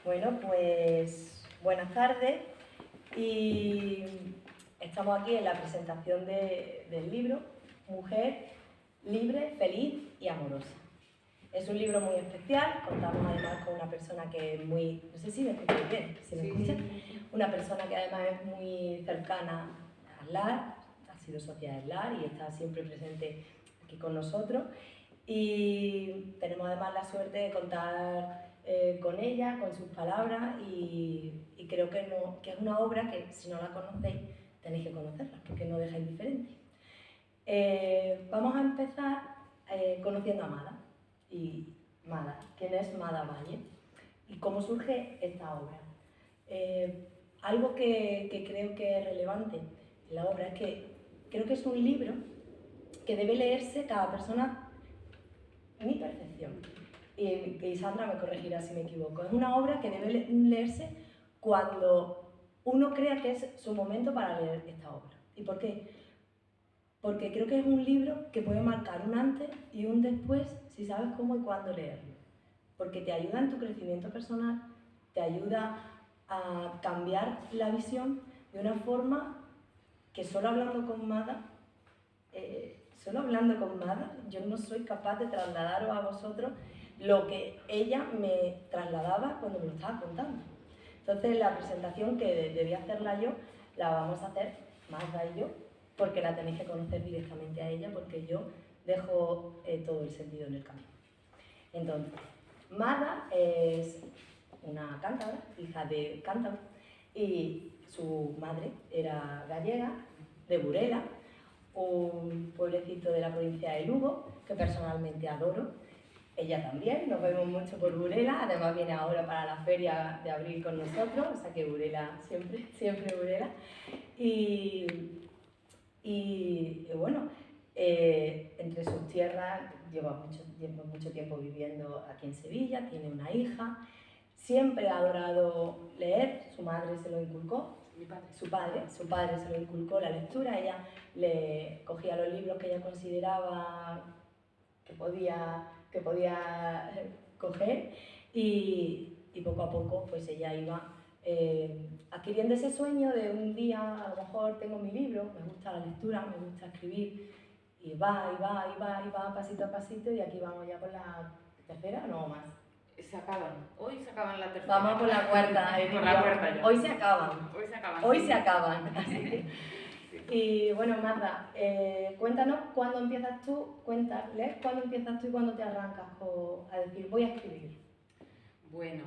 Bueno, pues buenas tardes y estamos aquí en la presentación del libro Mujer libre, feliz y amorosa. Es un libro muy especial, contamos además con una persona que es muy, no sé si me escucháis bien, si me escuchan, una persona que además es muy cercana a SLAR, ha sido socia de SLAR y está siempre presente aquí con nosotros. Y tenemos además la suerte de contar con ella, con sus palabras y creo que es una obra que si no la conocéis tenéis que conocerla porque no deja indiferente. Vamos a empezar conociendo a Mada. Y Mada, ¿quién es Mada Valle? ¿Y cómo surge esta obra? Algo que creo que es relevante en la obra es que creo que es un libro que debe leerse cada persona, mi percepción, y Sandra me corregirá si me equivoco, es una obra que debe leerse cuando uno crea que es su momento para leer esta obra. ¿Y por qué? Porque creo que es un libro que puede marcar un antes y un después si sabes cómo y cuándo leerlo. Porque te ayuda en tu crecimiento personal, te ayuda a cambiar la visión de una forma que solo hablando con Mada, yo no soy capaz de trasladaros a vosotros lo que ella me trasladaba cuando me lo estaba contando. Entonces la presentación que debía hacerla yo, la vamos a hacer Magda y yo, porque la tenéis que conocer directamente a ella, porque yo dejo todo el sentido en el camino. Entonces, Magda es una cántabra, hija de cántabro, y su madre era gallega, de Burela, un pueblecito de la provincia de Lugo, que personalmente adoro. Ella también, nos vemos mucho por Burela, además viene ahora para la feria de abril con nosotros, o sea que Burela, siempre Burela. Y bueno, entre sus tierras lleva mucho tiempo viviendo aquí en Sevilla, tiene una hija, siempre ha adorado leer, su madre se lo inculcó, su padre se lo inculcó la lectura, ella le cogía los libros que ella consideraba que podía coger y poco a poco pues ella iba adquiriendo ese sueño de un día a lo mejor tengo mi libro, me gusta la lectura, me gusta escribir y va pasito a pasito y aquí vamos ya por la tercera, no más. Hoy se acaban la tercera. Vamos por la cuarta. Por la cuarta ya. Hoy se acaban. Hoy se acaban. Así que. Y bueno, Magda, cuéntanos cuándo empiezas tú, cuéntales cuándo empiezas tú y cuándo te arrancas a decir voy a escribir. Bueno.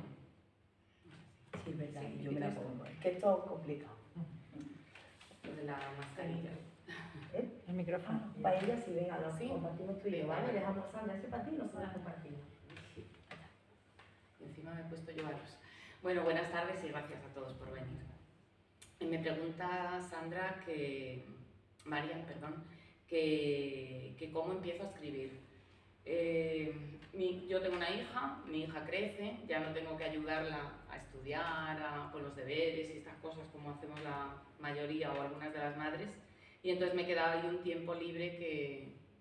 Sí, verdad, sí, yo me la pongo. Es que esto es complicado. Lo de la mascarilla. El micrófono. Para ella sí, venga, lo compartimos tú y yo, ¿vale? Dejamos Sandra ese para ti y nosotros compartimos. Encima me he puesto yo a los... Bueno, buenas tardes y gracias a todos por venir. Me pregunta Sandra Marian, que cómo empiezo a escribir. Yo tengo una hija, mi hija crece, ya no tengo que ayudarla a estudiar, con los deberes y estas cosas como hacemos la mayoría o algunas de las madres, y entonces me quedaba ahí un tiempo libre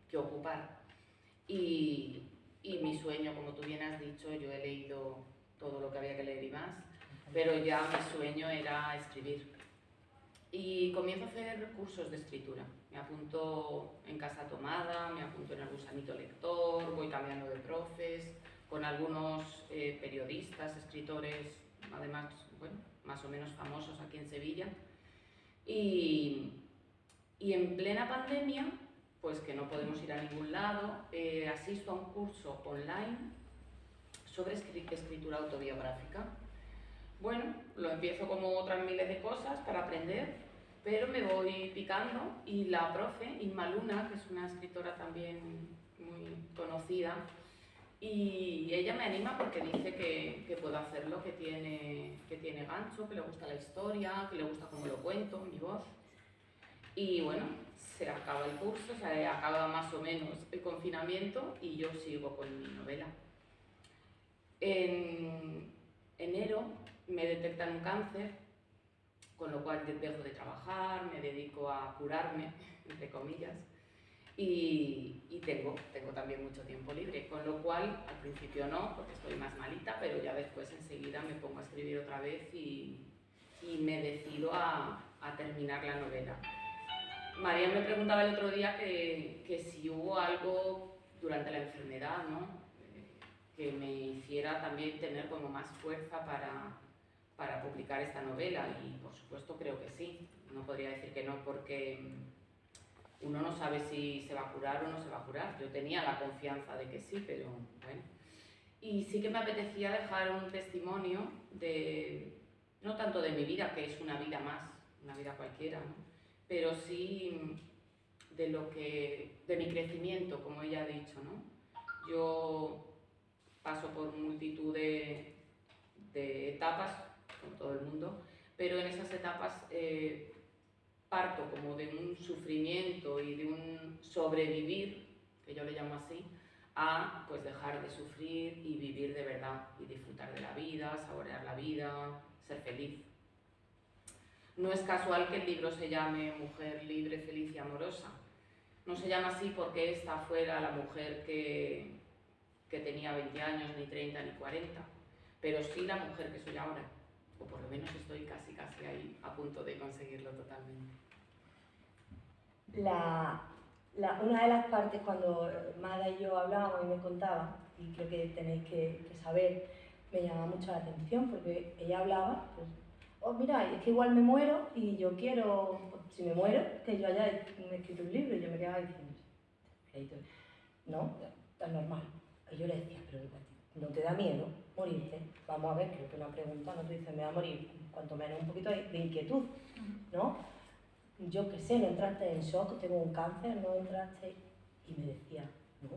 que ocupar. Y mi sueño, como tú bien has dicho, yo he leído todo lo que había que leer y más, pero ya mi sueño era escribir. Y comienzo a hacer cursos de escritura. Me apunto en Casa Tomada, me apunto en el Gusanito Lector, voy cambiando de profes, con algunos periodistas, escritores, además, bueno, más o menos famosos aquí en Sevilla. Y en plena pandemia, pues que no podemos ir a ningún lado, asisto a un curso online sobre escritura autobiográfica. Bueno, lo empiezo como otras miles de cosas para aprender, pero me voy picando y la profe, Inma Luna, que es una escritora también muy conocida, y ella me anima porque dice que puedo hacerlo, que tiene gancho, que le gusta la historia, que le gusta cómo lo cuento, mi voz. Y bueno, se acaba el curso, se acaba más o menos el confinamiento y yo sigo con mi novela. En enero me detectan un cáncer, con lo cual dejo de trabajar, me dedico a curarme, entre comillas, y tengo también mucho tiempo libre, con lo cual al principio no, porque estoy más malita, pero ya después enseguida me pongo a escribir otra vez y me decido a terminar la novela. María me preguntaba el otro día que si hubo algo durante la enfermedad, ¿no? Que me hiciera también tener como más fuerza para publicar esta novela, y por supuesto creo que sí. No podría decir que no, porque uno no sabe si se va a curar o no se va a curar. Yo tenía la confianza de que sí, pero bueno. Y sí que me apetecía dejar un testimonio no tanto de mi vida, que es una vida más, una vida cualquiera, ¿no? Pero sí de mi crecimiento, como ella ha dicho, ¿no? Yo paso por multitud de etapas con todo el mundo, pero en esas etapas parto como de un sufrimiento y de un sobrevivir, que yo le llamo así, a pues dejar de sufrir y vivir de verdad y disfrutar de la vida, saborear la vida, ser feliz. No es casual que el libro se llame Mujer libre, feliz y amorosa. No se llama así porque esta fuera la mujer que tenía 20 años, ni 30, ni 40, pero sí la mujer que soy ahora, o por lo menos estoy casi ahí, a punto de conseguirlo totalmente. Una de las partes cuando Mada y yo hablábamos y me contaba, y creo que tenéis que saber, me llamaba mucho la atención porque ella hablaba, pues, oh mira, es que igual me muero y yo quiero, si me muero, que yo haya escrito un libro, y yo me quedaba diciendo, no, es normal. Y yo le decía, pero ¿no te da miedo morirte? Vamos a ver, creo que una pregunta, no te dice, me va a morir, cuanto menos un poquito de inquietud, ¿no? Yo qué sé, no entraste en shock, tengo un cáncer, no entraste... Y me decía, no,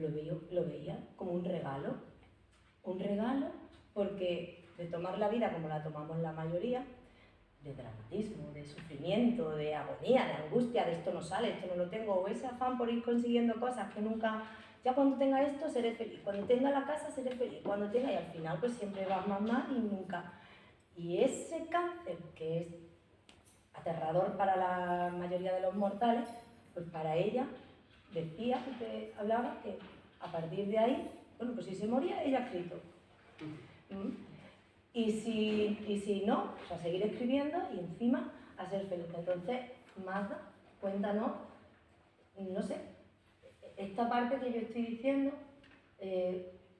yo lo veía como un regalo porque de tomar la vida como la tomamos la mayoría, de dramatismo, de sufrimiento, de agonía, de angustia, de esto no sale, esto no lo tengo, o ese afán por ir consiguiendo cosas que nunca... Ya cuando tenga esto seré feliz, cuando tenga la casa seré feliz, cuando tenga... Y al final pues siempre vas más y nunca... Y ese cáncer, que es aterrador para la mayoría de los mortales, pues para ella decía, que hablaba, que a partir de ahí, bueno, pues si se moría, ella ha escrito. Y si no, pues a seguir escribiendo y encima a ser feliz. Entonces, Magda, cuéntanos, no sé, esta parte que yo estoy diciendo,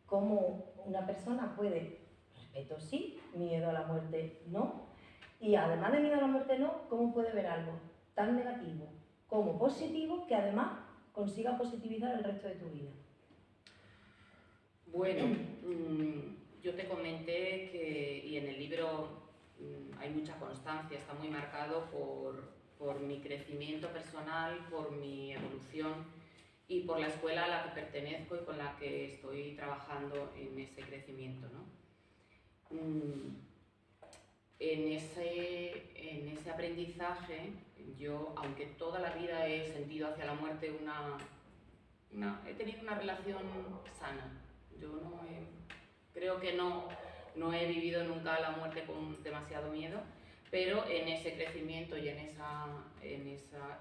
cómo una persona puede, respeto sí, miedo a la muerte no, y además de miedo a la muerte no, cómo puede ver algo tan negativo como positivo que además consiga positivizar el resto de tu vida. Bueno, yo te comenté que, y en el libro hay mucha constancia, está muy marcado por mi crecimiento personal, por mi evolución y por la escuela a la que pertenezco y con la que estoy trabajando en ese crecimiento, ¿no? En ese aprendizaje, yo, aunque toda la vida he sentido hacia la muerte he tenido una relación sana. Yo creo que no he vivido nunca la muerte con demasiado miedo, pero en ese crecimiento y en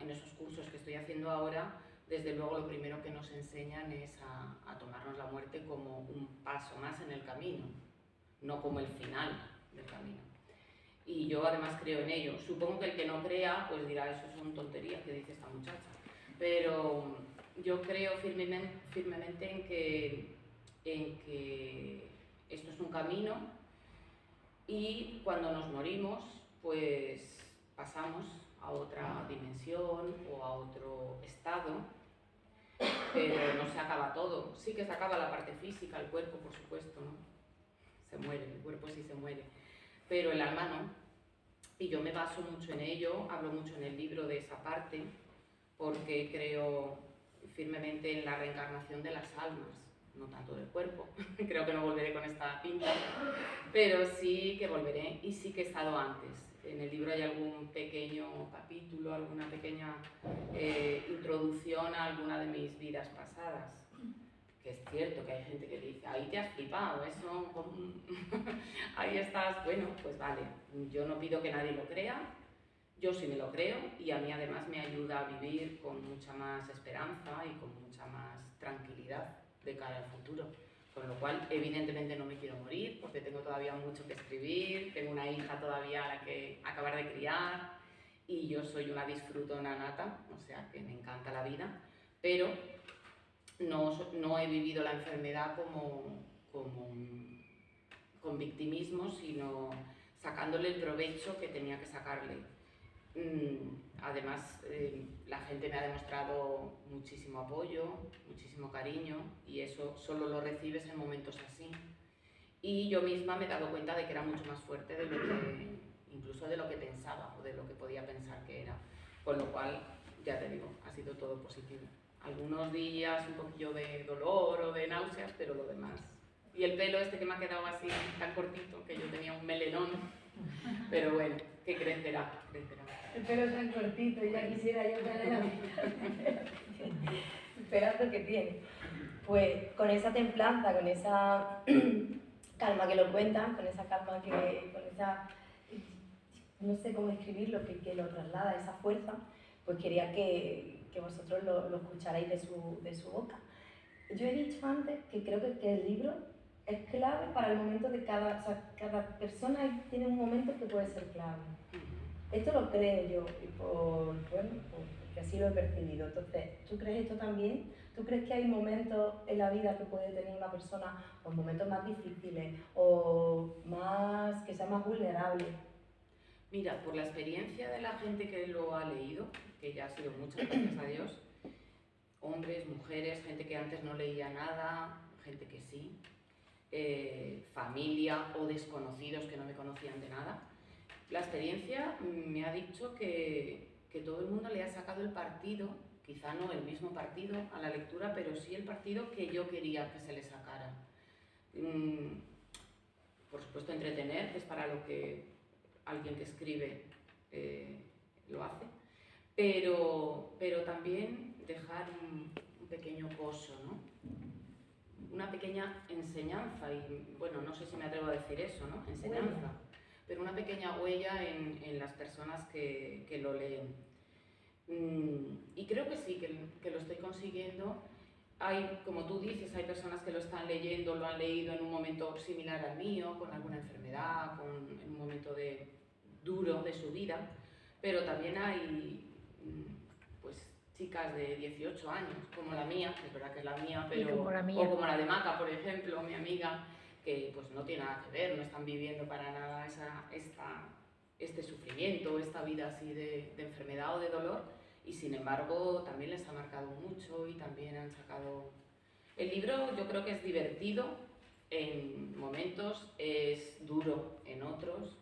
esos cursos que estoy haciendo ahora, desde luego lo primero que nos enseñan es a tomarnos la muerte como un paso más en el camino, no como el final del camino. Y yo además creo en ello. Supongo que el que no crea pues dirá, eso son tonterías que dice esta muchacha, pero yo creo firmemente en que esto es un camino y cuando nos morimos pues pasamos a otra dimensión o a otro estado, pero no se acaba todo. Sí que se acaba la parte física, el cuerpo por supuesto, ¿no? Se muere, el cuerpo sí se muere, pero el alma no. Y yo me baso mucho en ello, hablo mucho en el libro de esa parte, porque creo firmemente en la reencarnación de las almas, no tanto del cuerpo. Creo que no volveré con esta pinta, pero sí que volveré y sí que he estado antes. En el libro hay algún pequeño capítulo, alguna pequeña introducción a alguna de mis vidas pasadas. Que es cierto que hay gente que dice, ahí te has flipado, eso, ahí estás, bueno, pues vale, yo no pido que nadie lo crea, Yo sí me lo creo y a mí además me ayuda a vivir con mucha más esperanza y con mucha más tranquilidad de cara al futuro. Con lo cual, evidentemente no me quiero morir porque tengo todavía mucho que escribir, tengo una hija todavía a la que acabar de criar y yo soy una disfrutona nata, o sea que me encanta la vida, pero no he vivido la enfermedad con victimismo, sino sacándole el provecho que tenía que sacarle. Además, la gente me ha demostrado muchísimo apoyo, muchísimo cariño y eso solo lo recibes en momentos así. Y yo misma me he dado cuenta de que era mucho más fuerte de lo que, incluso de lo que pensaba o de lo que podía pensar que era. Con lo cual, ya te digo, ha sido todo positivo. Algunos días un poquillo de dolor o de náuseas, pero lo demás. Y el pelo este que me ha quedado así tan cortito, que yo tenía un melenón, pero bueno, que crecerá, crecerá. El pelo tan cortito, ya quisiera yo tener la mitad esperando que tiene. Pues con esa templanza, con esa calma que lo cuentan, con esa calma con esa, no sé cómo escribirlo, que lo traslada, esa fuerza, pues quería que vosotros lo escucharais de su boca. Yo he dicho antes que creo que el libro es clave para el momento de cada persona tiene un momento que puede ser clave. Esto lo creo yo, y porque así lo he percibido. Entonces, ¿tú crees esto también? ¿Tú crees que hay momentos en la vida que puede tener una persona, pues momentos más difíciles o más, que sea más vulnerable? Mira, por la experiencia de la gente que lo ha leído, que ya ha sido muchas, gracias a Dios, hombres, mujeres, gente que antes no leía nada, gente que sí, familia o desconocidos que no me conocían de nada. La experiencia me ha dicho que todo el mundo le ha sacado el partido, quizá no el mismo partido a la lectura, pero sí el partido que yo quería que se le sacara. Por supuesto, entretener, que es para lo que alguien que escribe lo hace, pero también dejar un pequeño pozo, ¿no? Una pequeña enseñanza, y bueno, no sé si me atrevo a decir eso, ¿no? Enseñanza, pero una pequeña huella en las personas que lo leen. Y creo que sí, que lo estoy consiguiendo. Hay, como tú dices, hay personas que lo están leyendo, lo han leído en un momento similar al mío, con alguna enfermedad, en un momento duro de su vida, pero también hay pues chicas de 18 años, como la mía, que es verdad que es la mía, pero, o como la de Maca, por ejemplo, mi amiga, que pues no tiene nada que ver, no están viviendo para nada este sufrimiento, esta vida así de enfermedad o de dolor, y sin embargo también les ha marcado mucho y también han sacado... El libro yo creo que es divertido en momentos, es duro en otros,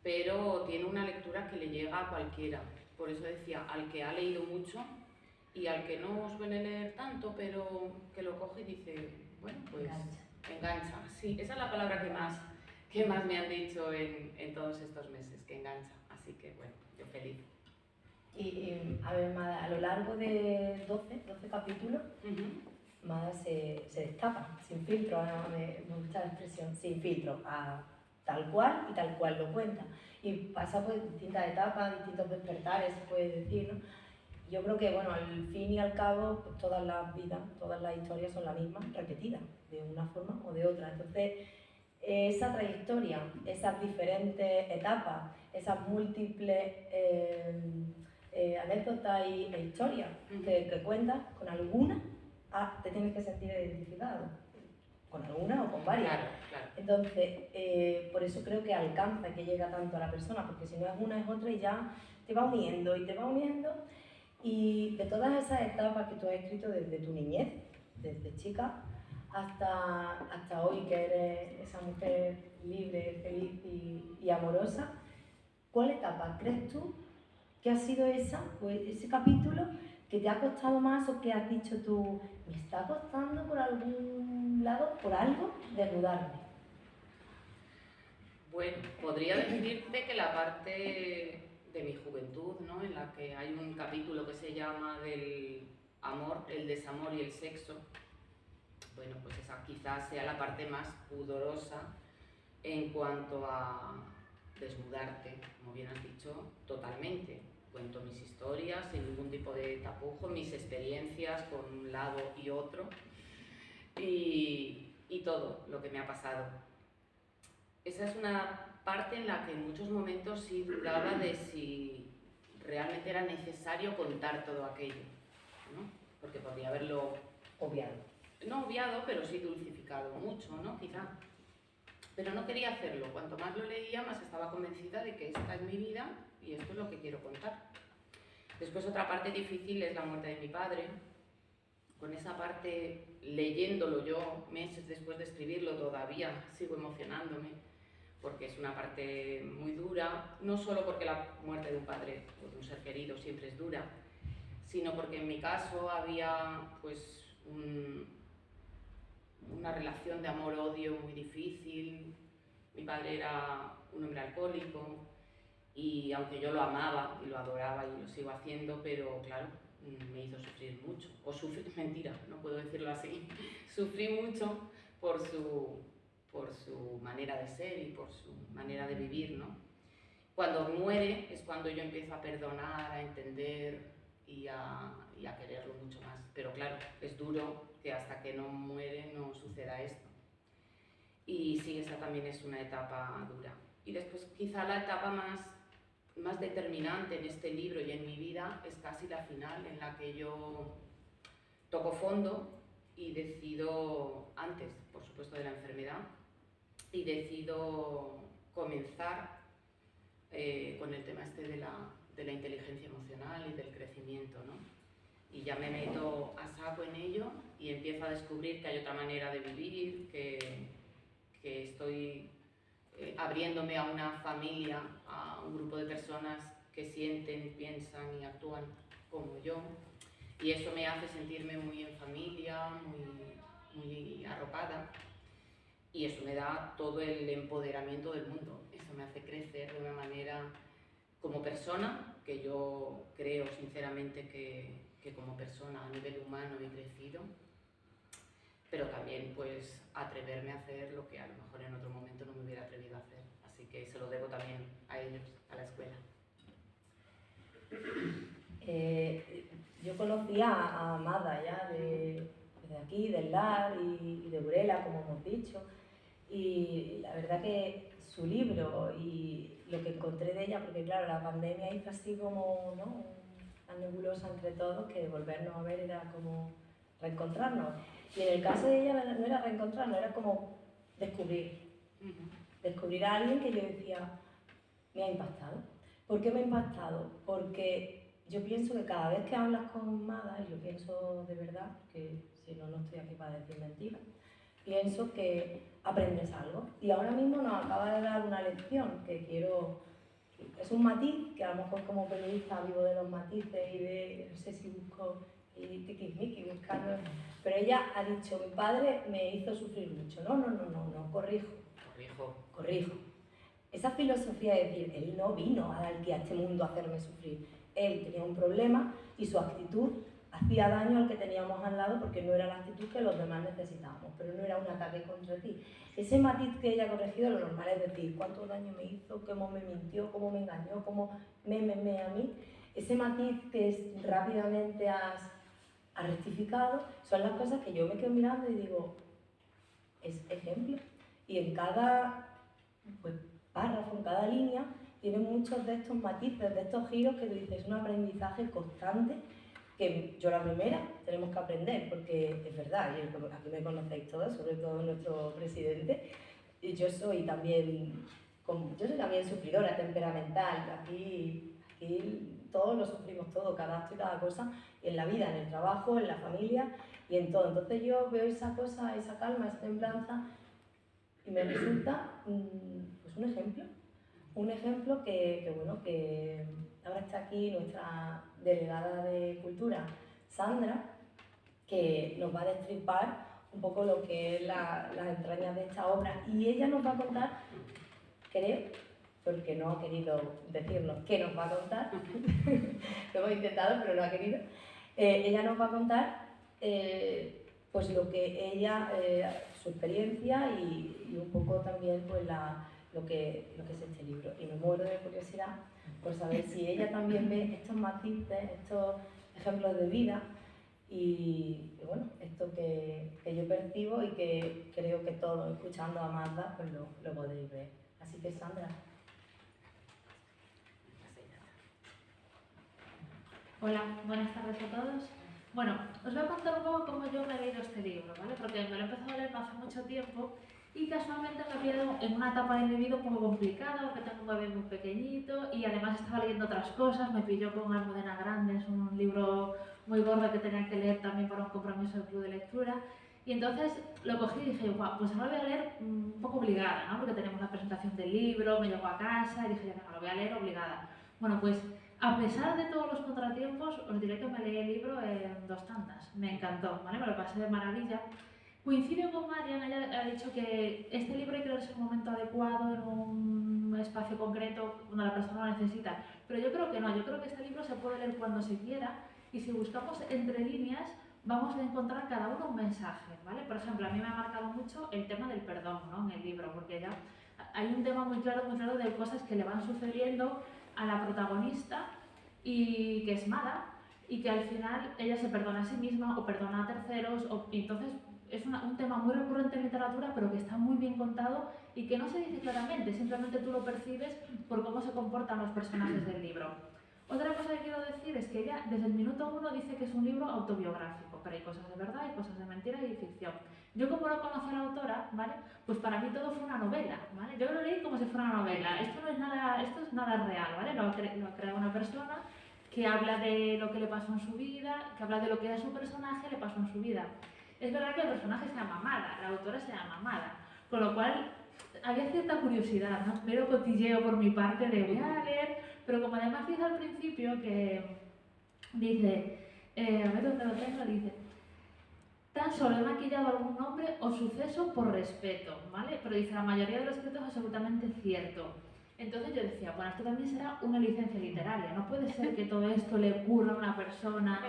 pero tiene una lectura que le llega a cualquiera. Por eso decía, al que ha leído mucho y al que no suele leer tanto, pero que lo coge y dice, bueno, pues engancha. Sí, esa es la palabra que más me han dicho en todos estos meses, que engancha. Así que bueno, yo feliz. Y a ver, Mada, a lo largo de 12 capítulos, Mada se destapa, sin filtro, ahora me gusta la expresión, sin filtro, tal cual y tal cual lo cuenta. Y pasa pues distintas etapas, distintos despertares, se puede decir, ¿no? Yo creo que, bueno, al fin y al cabo, pues todas las vidas, todas las historias son las mismas, repetidas, de una forma o de otra. Entonces, esa trayectoria, esas diferentes etapas, esas múltiples anécdotas e historias que cuentas, con alguna te tienes que sentir identificado. Con alguna o con varias. Claro, claro. Entonces, por eso creo que alcanza y que llega tanto a la persona, porque si no es una es otra y ya te va uniendo y te va uniendo. Y de todas esas etapas que tú has escrito desde tu niñez, desde chica, hasta hoy que eres esa mujer libre, feliz y amorosa, ¿cuál etapa crees tú que ha sido ese capítulo que te ha costado más o que has dicho tú, me está costando por algún lado, por algo, desnudarme? Bueno, podría decirte que la parte de mi juventud, ¿no? En la que hay un capítulo que se llama del amor, el desamor y el sexo, bueno, pues esa quizás sea la parte más pudorosa en cuanto a desnudarte, como bien has dicho, totalmente. Cuento mis historias sin ningún tipo de tapujo, mis experiencias con un lado y otro y todo lo que me ha pasado. Esa es una parte en la que en muchos momentos sí dudaba de si realmente era necesario contar todo aquello, ¿no? Porque podría haberlo obviado. No obviado, pero sí dulcificado mucho, ¿no? Quizá. Pero no quería hacerlo. Cuanto más lo leía, más estaba convencida de que esta es mi vida y esto es lo que quiero contar. Después otra parte difícil es la muerte de mi padre. Con esa parte, leyéndolo yo, meses después de escribirlo, todavía sigo emocionándome, porque es una parte muy dura, no solo porque la muerte de un padre o de un ser querido siempre es dura, sino porque en mi caso había pues una relación de amor-odio muy difícil. Mi padre era un hombre alcohólico y aunque yo lo amaba y lo adoraba y lo sigo haciendo, pero claro, me hizo sufrir mucho. O sufrir, mentira, no puedo decirlo así. Sufrí mucho por su manera de ser y por su manera de vivir, ¿no? Cuando muere es cuando yo empiezo a perdonar, a entender y a quererlo mucho más. Pero claro, es duro que hasta que no muere no suceda esto. Y sí, esa también es una etapa dura. Y después quizá la etapa más determinante en este libro y en mi vida es casi la final, en la que yo toco fondo y decido, antes por supuesto de la enfermedad, y decido comenzar con el tema este de la inteligencia emocional y del crecimiento, ¿no? Y ya me meto a saco en ello y empiezo a descubrir que hay otra manera de vivir, que estoy abriéndome a una familia, a un grupo de personas que sienten, piensan y actúan como yo. Y eso me hace sentirme muy en familia, muy arropada. Y eso me da todo el empoderamiento del mundo. Eso me hace crecer de una manera como persona, que yo creo sinceramente que como persona a nivel humano he crecido, pero también pues atreverme a hacer lo que a lo mejor en otro momento no me hubiera atrevido a hacer. Así que se lo debo también a ellos, a la escuela. Yo conocía a Amada ya de aquí, del LAR y de Burela, como hemos dicho, y la verdad que su libro y lo que encontré de ella, porque claro, la pandemia hizo así como, ¿no?, una nebulosa entre todos, que volvernos a ver era como reencontrarnos. Y en el caso de ella no era reencontrarnos, era como descubrir. Descubrir a alguien que yo decía, me ha impactado. ¿Por qué me ha impactado? Porque yo pienso que cada vez que hablas con Mada, y lo pienso de verdad, que si no, no estoy aquí para decir mentiras, pienso que aprendes algo. Y ahora mismo nos acaba de dar una lección que quiero... Es un matiz, que a lo mejor como periodista vivo de los matices y de, no sé si busco y tiquismiqui buscando, pero ella ha dicho, mi padre me hizo sufrir mucho. No, corrijo. Esa filosofía de decir, él no vino aquí a este mundo a hacerme sufrir. Él tenía un problema y su actitud hacía daño al que teníamos al lado porque no era la actitud que los demás necesitábamos, pero no era un ataque contra ti. Ese matiz que ella ha corregido, lo normal es decir, cuánto daño me hizo, cómo me mintió, cómo me engañó, cómo me a mí. Ese matiz que rápidamente has rectificado, son las cosas que yo me quedo mirando y digo, es ejemplo. Y en cada párrafo, en cada línea, tiene muchos de estos matices, de estos giros que tú dices, es un aprendizaje constante que yo la primera tenemos que aprender, porque es verdad, y aquí me conocéis todos, sobre todo nuestro presidente, y yo soy también sufridora, temperamental, aquí todos lo sufrimos todo, cada acto y cada cosa, en la vida, en el trabajo, en la familia y en todo. Entonces yo veo esa cosa, esa calma, esa templanza y me resulta pues un ejemplo que bueno, que ahora está aquí nuestra delegada de Cultura, Sandra, que nos va a destripar un poco lo que es las entrañas de esta obra y ella nos va a contar, creo, porque no ha querido decirnos qué nos va a contar, lo hemos intentado pero no ha querido, ella nos va a contar pues lo que ella, su experiencia y un poco también pues es este libro. Y me muero de curiosidad por saber si ella también ve estos matices, estos ejemplos de vida y bueno, esto que yo percibo y que creo que todos escuchando a Magda pues lo podéis ver. Así que Sandra. Hola, buenas tardes a todos. Bueno, os voy a contar un poco cómo yo me he leído este libro, ¿vale? Porque me lo he empezado a leer no hace mucho tiempo y casualmente me he pillado en una etapa de mi vida un poco complicada, porque tengo un bebé muy pequeñito y además estaba leyendo otras cosas, me pilló con Almudena Grandes, un libro muy gordo que tenía que leer también para un compromiso del club de lectura. Y entonces lo cogí y dije, guau, pues ahora lo voy a leer un poco obligada, ¿no? Porque tenemos la presentación del libro, me llegó a casa y dije, venga, lo voy a leer obligada. Bueno, pues a pesar de todos los contratiempos, os diré que me leí el libro en 2 tandas. Me encantó, ¿vale? Me lo pasé de maravilla. Coincido con Marian, ella ha dicho que este libro hay que leerse en un momento adecuado, en un espacio concreto, cuando la persona lo necesita. Pero yo creo que no, yo creo que este libro se puede leer cuando se quiera y si buscamos entre líneas vamos a encontrar cada uno un mensaje, ¿vale? Por ejemplo, a mí me ha marcado mucho el tema del perdón, ¿no? En el libro, porque ya hay un tema muy claro de cosas que le van sucediendo a la protagonista y que es mala y que al final ella se perdona a sí misma o perdona a terceros y entonces es un tema muy recurrente en literatura pero que está muy bien contado y que no se dice claramente, simplemente tú lo percibes por cómo se comportan los personajes del libro. Otra cosa que quiero decir es que ella desde el minuto 1 dice que es un libro autobiográfico, pero hay cosas de verdad, hay cosas de mentira y de ficción. Yo como no conocía a la autora, ¿vale? Pues para mí todo fue una novela, ¿vale? Yo lo leí como si fuera una novela. Esto es nada real, ¿vale? Lo ha creado una persona que habla de lo que le pasó en su vida, que habla de lo que a su personaje le pasó en su vida. Es verdad que el personaje se llama Mada, la autora se llama Mada, con lo cual había cierta curiosidad, ¿no? Pero cotilleo por mi parte de voy a leer, pero como además dice al principio que dice, a ver dónde lo tengo, dice, tan solo he maquillado algún nombre o suceso por respeto, ¿vale? Pero dice, la mayoría de los escritos es absolutamente cierto. Entonces yo decía, bueno, esto también será una licencia literaria, no puede ser que todo esto le ocurra a una persona.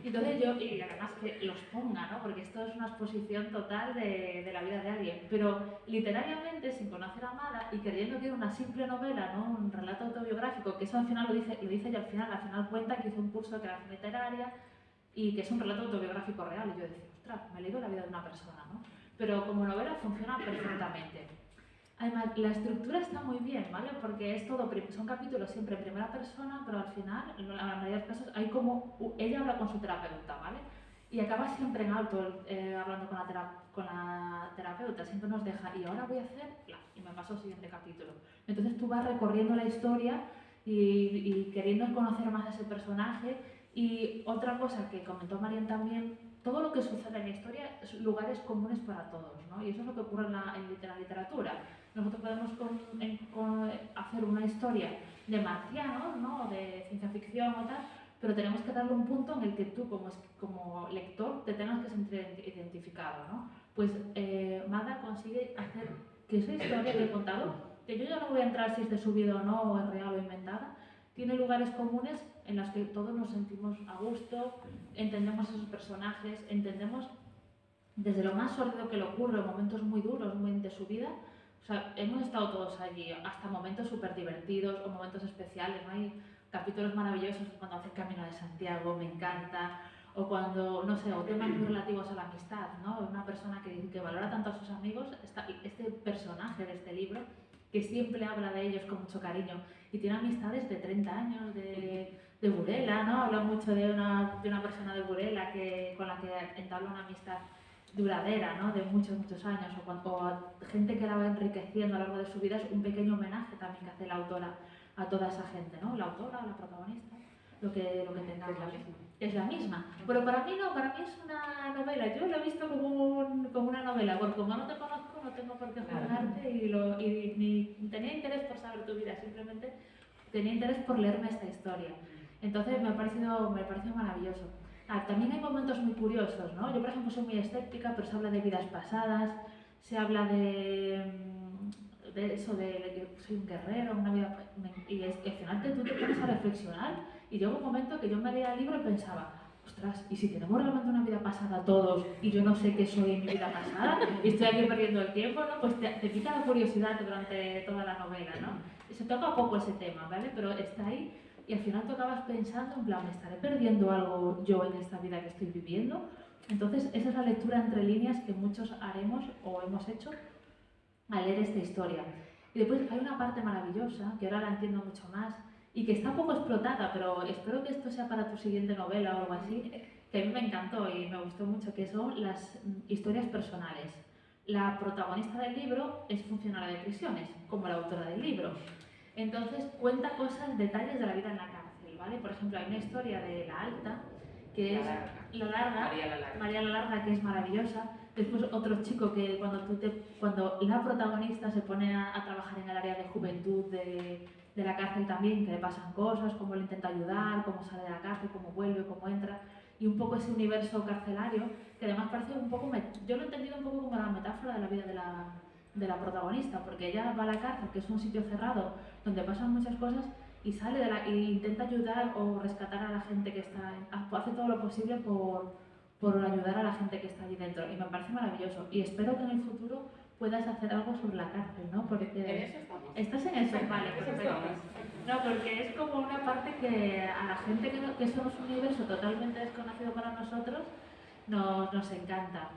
Entonces y además que los ponga, ¿no? Porque esto es una exposición total de la vida de alguien. Pero literariamente, sin conocer a Mada y creyendo que era una simple novela, ¿no? Un relato autobiográfico, que eso al final lo dice ella al final cuenta que hizo un curso de creación literaria y que es un relato autobiográfico real. Y yo decía, ostras, me he leído la vida de una persona, ¿no? Pero como novela funciona perfectamente. Además, la estructura está muy bien, ¿vale? Porque es todo, son capítulos siempre en primera persona, pero al final, en la mayoría de los casos, hay como, ella habla con su terapeuta, ¿vale? Y acaba siempre en alto, hablando con la terapeuta, siempre nos deja, y ahora voy a hacer, y me paso al siguiente capítulo. Entonces tú vas recorriendo la historia y queriendo conocer más a ese personaje. Y otra cosa que comentó Marian también, todo lo que sucede en la historia es lugares comunes para todos, ¿no? Y eso es lo que ocurre en la literatura. Nosotros podemos hacer una historia de marcianos, ¿no? De ciencia ficción o tal, pero tenemos que darle un punto en el que tú como lector te tengas que sentir identificado, ¿no? Pues Mada consigue hacer que esa historia que he contado, que yo ya no voy a entrar si es de su vida o no, o es real o inventada, tiene lugares comunes en los que todos nos sentimos a gusto, entendemos a esos personajes, entendemos desde lo más sórdido que le ocurre, momentos muy duros de su vida. O sea, hemos estado todos allí, hasta momentos súper divertidos o momentos especiales, ¿no? Hay capítulos maravillosos cuando hace el Camino de Santiago, me encanta, o cuando, no sé, o temas muy relativos a la amistad, ¿no? Una persona que valora tanto a sus amigos, este personaje de este libro, que siempre habla de ellos con mucho cariño y tiene amistades de 30 años, de Burela, ¿no? Habla mucho de una persona de Burela con la que entabla una amistad duradera, ¿no? De muchos, muchos años, o gente que la va enriqueciendo a lo largo de su vida. Es un pequeño homenaje también que hace la autora a toda esa gente, ¿no? La autora, la protagonista, lo que tengamos. Es la misma. Pero para mí no, para mí es una novela. Yo lo he visto como una novela, porque como no te conozco, no tengo por qué juzgarte y ni tenía interés por saber tu vida, simplemente tenía interés por leerme esta historia. Entonces me ha parecido maravilloso. También hay momentos muy curiosos, ¿no? Yo, por ejemplo, soy muy escéptica, pero se habla de vidas pasadas, se habla de eso, de que soy un guerrero, una vida... Y al final tú te pones a reflexionar y llegó un momento que yo me leía el libro y pensaba, ostras, ¿y si tenemos realmente una vida pasada todos y yo no sé qué soy en mi vida pasada y estoy aquí perdiendo el tiempo, ¿no? Pues te quita la curiosidad durante toda la novela, ¿no? Y se toca poco ese tema, ¿vale? Pero está ahí y al final tú acabas pensando, en plan, ¿me estaré perdiendo algo yo en esta vida que estoy viviendo? Entonces, esa es la lectura entre líneas que muchos haremos o hemos hecho al leer esta historia. Y después hay una parte maravillosa, que ahora la entiendo mucho más, y que está poco explotada, pero espero que esto sea para tu siguiente novela o algo así, que a mí me encantó y me gustó mucho, que son las historias personales. La protagonista del libro es funcionaria de prisiones, como la autora del libro. Entonces cuenta cosas, detalles de la vida en la cárcel, ¿vale? Por ejemplo, hay una historia de La Alta, que es La Larga, María la Larga, que es maravillosa. Después otro chico que cuando la protagonista se pone a trabajar en el área de juventud de la cárcel también, que le pasan cosas, cómo le intenta ayudar, cómo sale de la cárcel, cómo vuelve, cómo entra, y un poco ese universo carcelario, que además parece un poco, yo lo he entendido un poco como la metáfora de la vida de la protagonista, porque ella va a la cárcel, que es un sitio cerrado, donde pasan muchas cosas, y sale e intenta ayudar o rescatar a la gente que está, hace todo lo posible por ayudar a la gente que está allí dentro, y me parece maravilloso, y espero que en el futuro puedas hacer algo sobre la cárcel, ¿no? Porque en eso estamos. ¿Estás en eso? Vale, perfecto. No, porque es como una parte que a la gente que somos un universo totalmente desconocido para nosotros nos encanta.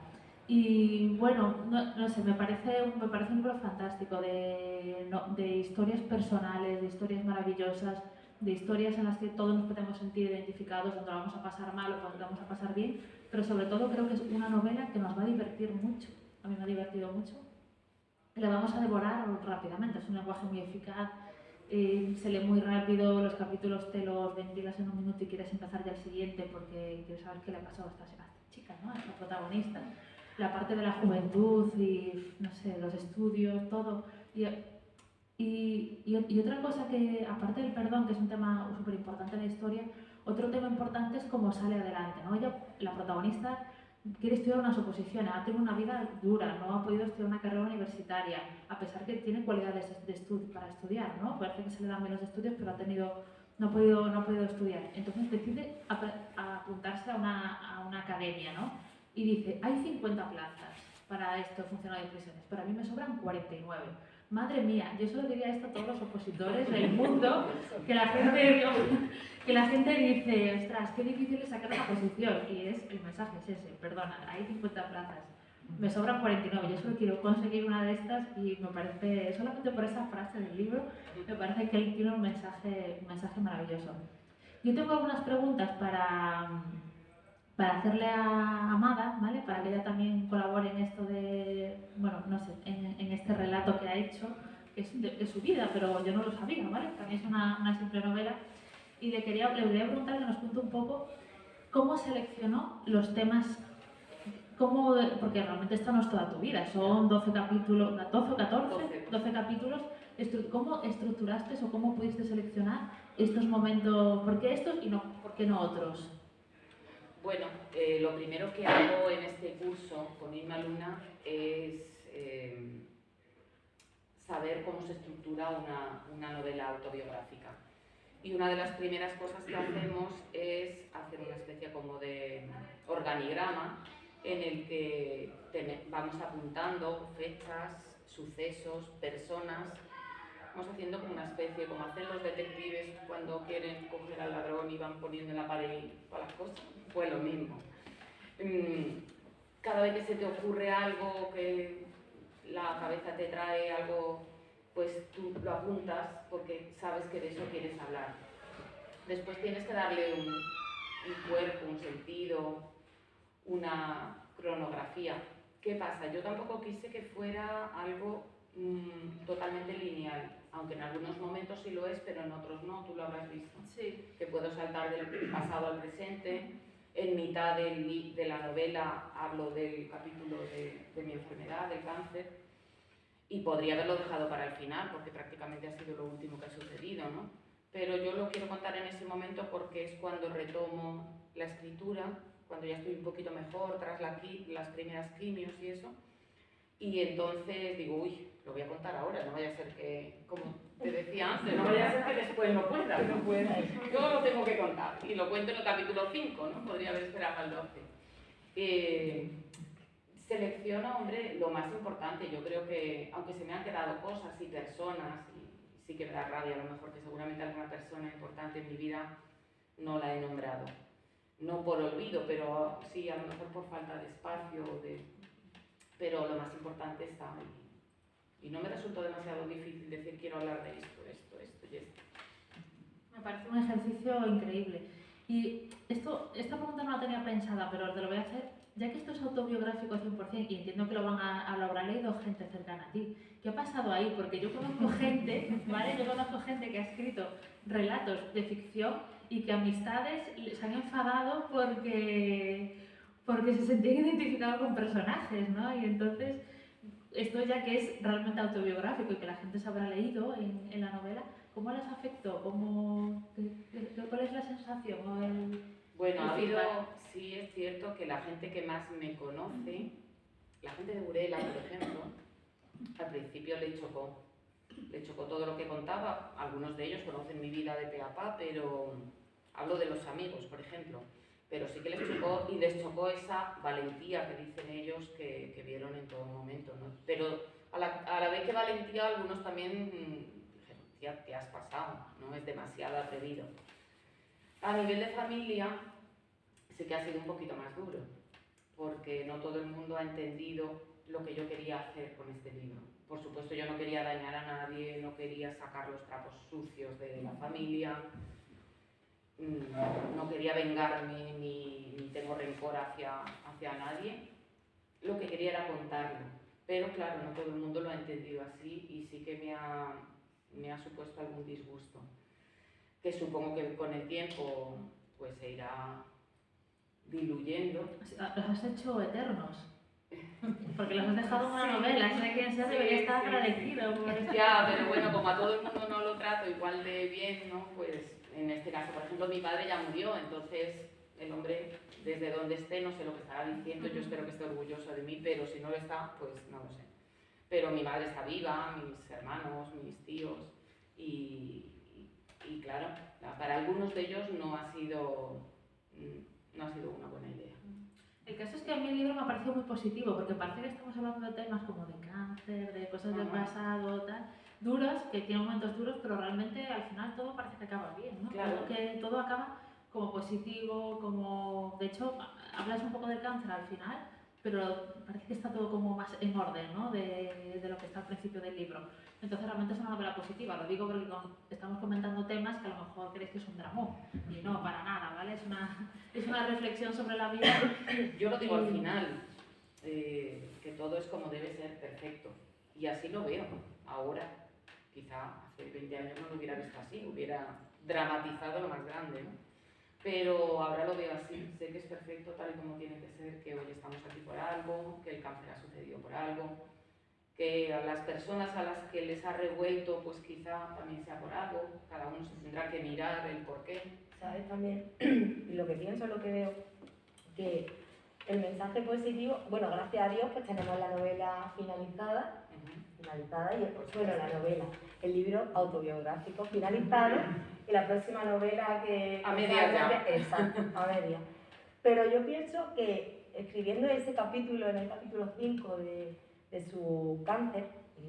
Y bueno, no sé, me parece un libro fantástico de historias personales, de historias maravillosas, de historias en las que todos nos podemos sentir identificados, donde lo vamos a pasar mal o donde lo vamos a pasar bien, pero sobre todo creo que es una novela que nos va a divertir mucho. A mí me ha divertido mucho. La vamos a devorar rápidamente, es un lenguaje muy eficaz, se lee muy rápido, los capítulos te los ventilas en un minuto y quieres empezar ya el siguiente porque quieres saber qué le ha pasado a esta chica, ¿no? A esta protagonista. La parte de la juventud y, no sé, los estudios, todo. Y otra cosa que, aparte del perdón, que es un tema súper importante en la historia, otro tema importante es cómo sale adelante, ¿no? Ella, la protagonista, quiere estudiar unas oposiciones, ha tenido una vida dura, no ha podido estudiar una carrera universitaria, a pesar que tiene cualidades para estudiar, ¿no? Parece que se le dan menos estudios, pero no ha podido estudiar. Entonces decide apuntarse a una academia, ¿no? Y dice, hay 50 plazas para esto funcionario de prisiones, pero a mí me sobran 49. Madre mía, yo solo diría esto a todos los opositores del mundo, que la gente dice, ostras, qué difícil es sacar una posición, y el mensaje es ese, perdona, hay 50 plazas, me sobran 49, yo solo quiero conseguir una de estas y me parece, solamente por esa frase del libro, me parece que él tiene un mensaje maravilloso. Yo tengo algunas preguntas para hacerle a Amada, ¿vale? Para que ella también colabore en esto bueno, no sé, en este relato que ha hecho, que es de su vida, pero yo no lo sabía, ¿vale? También es una simple novela. Y le quería preguntar que nos cuente un poco cómo seleccionó los temas, porque realmente esto no es toda tu vida, son 12 capítulos, 12 o 14, 12 capítulos. ¿Cómo estructuraste o cómo pudiste seleccionar estos momentos? ¿Por qué estos y por qué no otros? Bueno, lo primero que hago en este curso con Irma Luna es saber cómo se estructura una novela autobiográfica. Y una de las primeras cosas que hacemos es hacer una especie como de organigrama en el que vamos apuntando fechas, sucesos, personas. Vamos haciendo como una especie, como hacen los detectives cuando quieren coger al ladrón y van poniendo en la pared todas las cosas, pues lo mismo. Cada vez que se te ocurre algo, que la cabeza te trae algo, pues tú lo apuntas porque sabes que de eso quieres hablar. Después tienes que darle un cuerpo, un sentido, una cronografía. ¿Qué pasa? Yo tampoco quise que fuera algo totalmente lineal, aunque en algunos momentos sí lo es, pero en otros no, tú lo habrás visto. Sí. Que puedo saltar del pasado al presente, en mitad de la novela hablo del capítulo de mi enfermedad, del cáncer, y podría haberlo dejado para el final, porque prácticamente ha sido lo último que ha sucedido, ¿no? Pero yo lo quiero contar en ese momento porque es cuando retomo la escritura, cuando ya estoy un poquito mejor, tras las primeras quimios y eso, y entonces digo, uy, lo voy a contar ahora, no vaya a ser que, como te decía antes, no vaya a ser que después no pueda. No pueda. Yo lo tengo que contar y lo cuento en el capítulo 5, ¿no? Podría haber esperado al 12. Selecciona, hombre, lo más importante. Yo creo que, aunque se me han quedado cosas y personas, y sí que me da rabia a lo mejor que seguramente alguna persona importante en mi vida no la he nombrado. No por olvido, pero sí, a lo mejor por falta de espacio, pero lo más importante está ahí. Y no me resultó demasiado difícil decir quiero hablar de esto y esto. Me parece un ejercicio increíble. Y esta pregunta no la tenía pensada, pero te lo voy a hacer, ya que esto es autobiográfico 100% y entiendo que lo habrá leído gente cercana a ti. ¿Qué ha pasado ahí? Porque yo conozco gente, ¿vale? Yo conozco gente que ha escrito relatos de ficción y que amistades se han enfadado porque se sentían identificados con personajes, ¿no? Y entonces, esto ya que es realmente autobiográfico y que la gente se habrá leído en la novela, ¿cómo les afectó? ¿Cuál es la sensación? Bueno, ha habido, sí es cierto que la gente que más me conoce, la gente de Burela, por ejemplo, al principio le chocó todo lo que contaba. Algunos de ellos conocen mi vida de pe a pa, pero hablo de los amigos, por ejemplo. Pero sí que les chocó esa valentía que dicen ellos que vieron en todo momento, ¿no? Pero a la vez que valentía, algunos también dijeron, tía, te has pasado, ¿no? Es demasiado atrevido. A nivel de familia, sí que ha sido un poquito más duro, porque no todo el mundo ha entendido lo que yo quería hacer con este libro. Por supuesto, yo no quería dañar a nadie, no quería sacar los trapos sucios de la familia, no quería vengarme ni tengo rencor hacia nadie. Lo que quería era contarlo, pero claro, no todo el mundo lo ha entendido así y sí que me ha supuesto algún disgusto, que supongo que con el tiempo pues se irá diluyendo. Los has hecho eternos. Porque los has dejado en una novela, sea quien sea, debería estar agradecido. Ya, pero bueno, como a todo el mundo no lo trato igual de bien, ¿no? Pues en este caso, por ejemplo, mi padre ya murió, entonces el hombre, desde donde esté, no sé lo que estará diciendo, yo espero que esté orgulloso de mí, pero si no lo está, pues no lo sé. Pero mi madre está viva, mis hermanos, mis tíos, y claro, para algunos de ellos no ha sido una buena idea. El caso es que a mí el libro me ha parecido muy positivo, porque parece que estamos hablando de temas como de cáncer, de cosas del pasado, tal, duras, que tienen momentos duros, pero realmente al final todo parece que acaba bien, ¿no? Claro. Que todo acaba como positivo, como... De hecho, hablas un poco de cáncer al final, pero parece que está todo como más en orden, ¿no? De lo que está al principio del libro. Entonces realmente es una novela positiva, lo digo porque estamos comentando temas que a lo mejor creéis que es un dramón, y no, para nada, ¿vale? Es una reflexión sobre la vida. Yo lo digo al final, que todo es como debe ser, perfecto, y así lo veo ahora. Quizá hace 20 años no lo hubiera visto así, hubiera dramatizado lo más grande, ¿no? Pero ahora lo veo así, sé que es perfecto tal y como tiene que ser, que hoy estamos aquí por algo, que el cáncer ha sucedido por algo, que a las personas a las que les ha revuelto, pues quizá también sea por algo, cada uno se tendrá que mirar el porqué. ¿Sabes? También, lo que pienso, lo que veo, que el mensaje positivo, bueno, gracias a Dios, pues tenemos la novela finalizada, y bueno, la novela, el libro autobiográfico finalizado, y la próxima novela que... A media ya. Exacto, a media. Pero yo pienso que escribiendo ese capítulo, en el capítulo 5 de su cáncer, y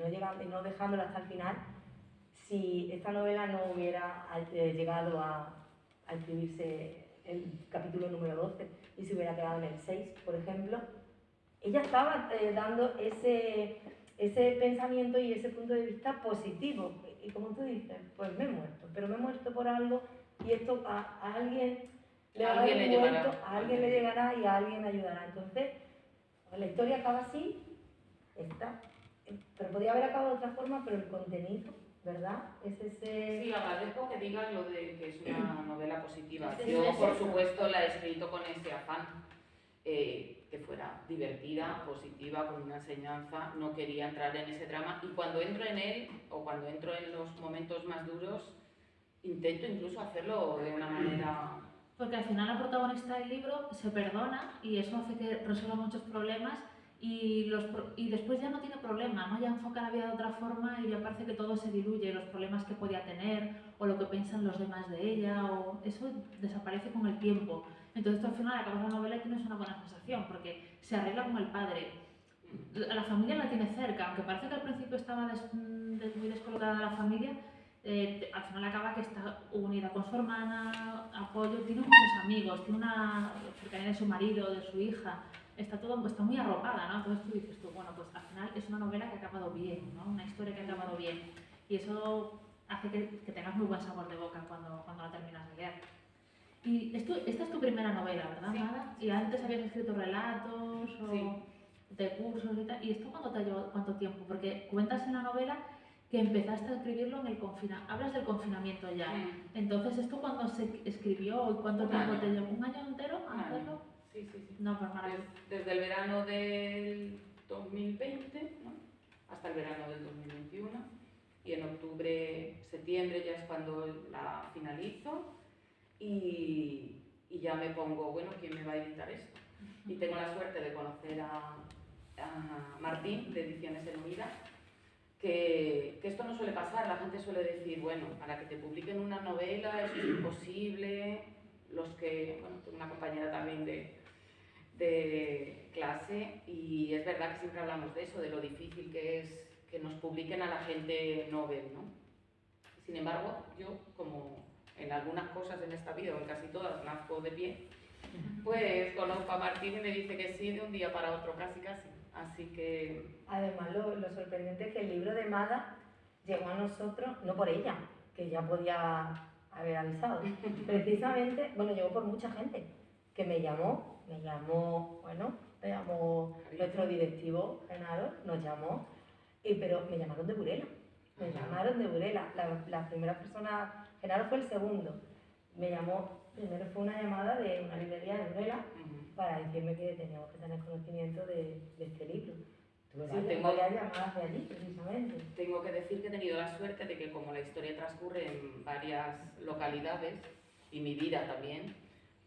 no dejándolo hasta el final, si esta novela no hubiera llegado a escribirse el capítulo número 12 y se hubiera quedado en el 6, por ejemplo, ella estaba dando ese pensamiento y ese punto de vista positivo. Y como tú dices, pues me he muerto, pero me he muerto por algo y esto a alguien le va a dar un vuelto, a alguien le llegará y a alguien le ayudará. Entonces, la historia acaba así, está, pero podría haber acabado de otra forma, pero el contenido, ¿verdad? Es ese... Sí, agradezco que digas lo de que es una novela positiva. Sí, Yo, por eso. supuesto, la he escrito con ese afán, que fuera divertida, positiva, con una enseñanza. No quería entrar en ese drama y cuando entro en él, o cuando entro en los momentos más duros, intento incluso hacerlo de una manera... Porque al final la protagonista del libro se perdona y eso hace que resuelva muchos problemas y después ya no tiene problema, ¿no? Ya enfoca la vida de otra forma y ya parece que todo se diluye, los problemas que podía tener o lo que piensan los demás de ella, o eso desaparece con el tiempo. Entonces tú al final acabas la novela y tienes una buena sensación porque se arregla con el padre. La familia la tiene cerca, aunque parece que al principio estaba muy descolocada de la familia, al final acaba que está unida con su hermana, apoyo, tiene muchos amigos, tiene una cercanía de su marido, de su hija, está muy arropada, ¿no? Entonces tú dices tú, bueno, pues al final es una novela que ha acabado bien, ¿no? Una historia que ha acabado bien. Y eso hace que tengas muy buen sabor de boca cuando la terminas de leer. Y esta es tu primera novela, ¿verdad, Sí. Mara? Y antes habías escrito relatos o Sí. de cursos y tal. ¿Y esto cuánto te llevó, cuánto tiempo? Porque cuentas en la novela que empezaste a escribirlo en el confinamiento. Hablas del confinamiento ya. Entonces, ¿esto cuándo se escribió y cuánto tiempo te llevó? ¿Un año entero a hacerlo? Sí, sí, sí. No, pues maravilloso. Desde el verano del 2020, ¿no? Hasta el verano del 2021. Y en octubre, septiembre ya es cuando la finalizo. Y ya me pongo, bueno, ¿quién me va a editar esto? Y tengo la suerte de conocer a Martín, de Ediciones en Unida, que esto no suele pasar. La gente suele decir, bueno, para que te publiquen una novela eso es imposible. Los que, bueno, tengo una compañera también de clase y es verdad que siempre hablamos de eso, de lo difícil que es que nos publiquen a la gente novel, ¿no? Sin embargo, yo, como en algunas cosas en esta vida, o en casi todas, nazco de pie, pues conozco a Martín y me dice que sí de un día para otro, casi casi. Así que... Además, lo sorprendente es que el libro de Mada llegó a nosotros, no por ella, que ya podía haber avisado, precisamente, bueno, llegó por mucha gente, que me llamó nuestro directivo, Genaro, nos llamó, pero me llamaron de Burela. Me llamaron de Burela. La primera persona, Genaro fue el segundo. Me llamó, primero fue una llamada de una librería de Burela para decirme que teníamos que tener conocimiento de este libro. Tengo varias llamadas de allí, precisamente. Tengo que decir que he tenido la suerte de que como la historia transcurre en varias localidades, y mi vida también,